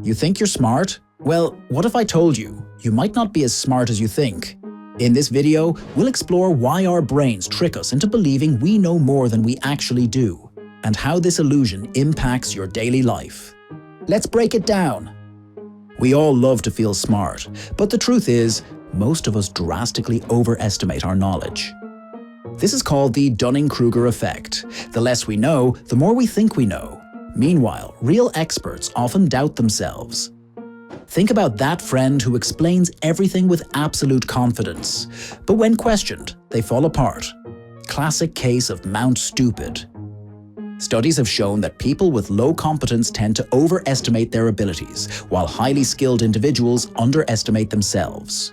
You think you're smart? Well, what if I told you, you might not be as smart as you think? In this video, we'll explore why our brains trick us into believing we know more than we actually do, and how this illusion impacts your daily life. Let's break it down. We all love to feel smart, but the truth is, most of us drastically overestimate our knowledge. This is called the Dunning-Kruger effect. The less we know, the more we think we know. Meanwhile, real experts often doubt themselves. Think about that friend who explains everything with absolute confidence, but when questioned, they fall apart. Classic case of Mount Stupid. Studies have shown that people with low competence tend to overestimate their abilities, while highly skilled individuals underestimate themselves.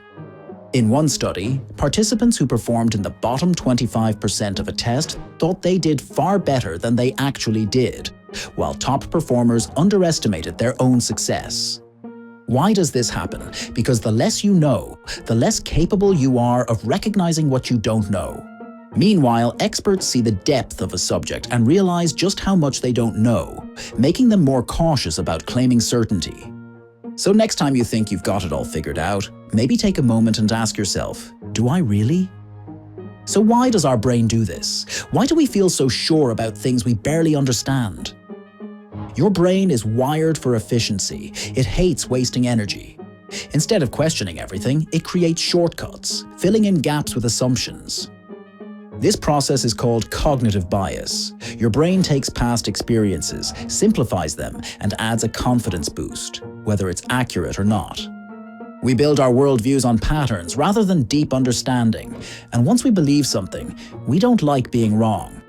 In one study, participants who performed in the bottom 25% of a test thought they did far better than they actually did, while top performers underestimated their own success. Why does this happen? Because the less you know, the less capable you are of recognizing what you don't know. Meanwhile, experts see the depth of a subject and realize just how much they don't know, making them more cautious about claiming certainty. So next time you think you've got it all figured out, maybe take a moment and ask yourself, do I really? So why does our brain do this? Why do we feel so sure about things we barely understand? Your brain is wired for efficiency. It hates wasting energy. Instead of questioning everything, it creates shortcuts, filling in gaps with assumptions. This process is called cognitive bias. Your brain takes past experiences, simplifies them, and adds a confidence boost, whether it's accurate or not. We build our worldviews on patterns rather than deep understanding, and once we believe something, we don't like being wrong.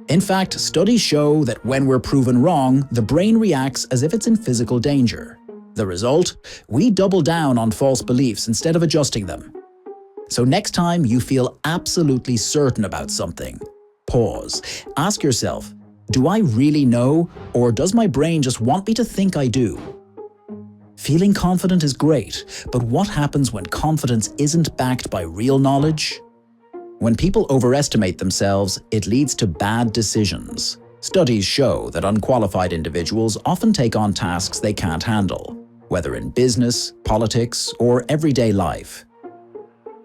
In fact, studies show that when we're proven wrong, the brain reacts as if it's in physical danger. The result? We double down on false beliefs instead of adjusting them. So next time you feel absolutely certain about something, pause. Ask yourself, do I really know, or does my brain just want me to think I do? Feeling confident is great, but what happens when confidence isn't backed by real knowledge? When people overestimate themselves, it leads to bad decisions. Studies show that unqualified individuals often take on tasks they can't handle, whether in business, politics, or everyday life.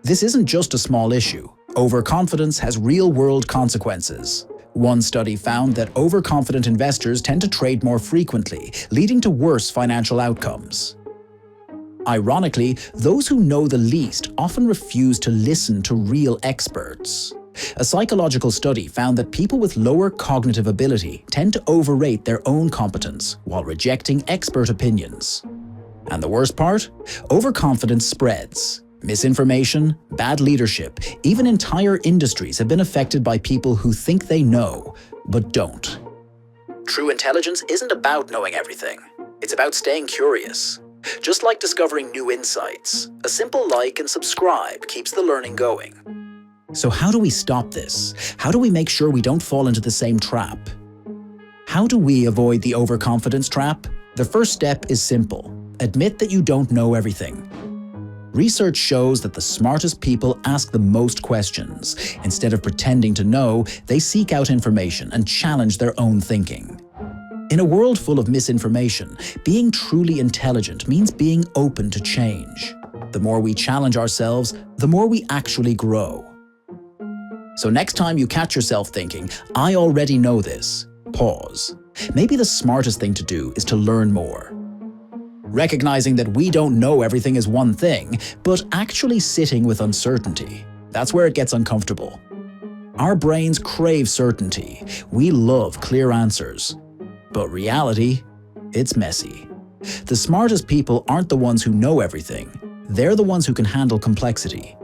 This isn't just a small issue. Overconfidence has real-world consequences. One study found that overconfident investors tend to trade more frequently, leading to worse financial outcomes. Ironically, those who know the least often refuse to listen to real experts. A psychological study found that people with lower cognitive ability tend to overrate their own competence while rejecting expert opinions. And the worst part? Overconfidence spreads. Misinformation, bad leadership, even entire industries have been affected by people who think they know, but don't. True intelligence isn't about knowing everything. It's about staying curious. Just like discovering new insights, a simple like and subscribe keeps the learning going. So how do we stop this? How do we make sure we don't fall into the same trap? How do we avoid the overconfidence trap? The first step is simple. Admit that you don't know everything. Research shows that the smartest people ask the most questions. Instead of pretending to know, they seek out information and challenge their own thinking. In a world full of misinformation, being truly intelligent means being open to change. The more we challenge ourselves, the more we actually grow. So next time you catch yourself thinking, I already know this, pause. Maybe the smartest thing to do is to learn more. Recognizing that we don't know everything is one thing, but actually sitting with uncertainty, that's where it gets uncomfortable. Our brains crave certainty. We love clear answers. But reality, it's messy. The smartest people aren't the ones who know everything. They're the ones who can handle complexity.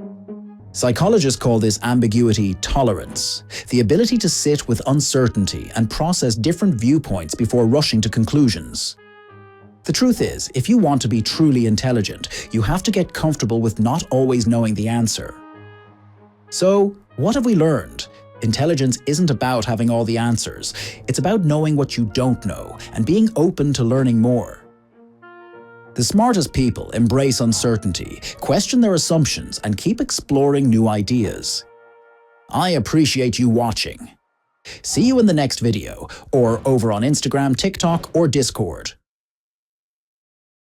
Psychologists call this ambiguity tolerance, the ability to sit with uncertainty and process different viewpoints before rushing to conclusions. The truth is, if you want to be truly intelligent, you have to get comfortable with not always knowing the answer. So, what have we learned? Intelligence isn't about having all the answers. It's about knowing what you don't know and being open to learning more. The smartest people embrace uncertainty, question their assumptions, and keep exploring new ideas. I appreciate you watching. See you in the next video, or over on Instagram, TikTok, or Discord.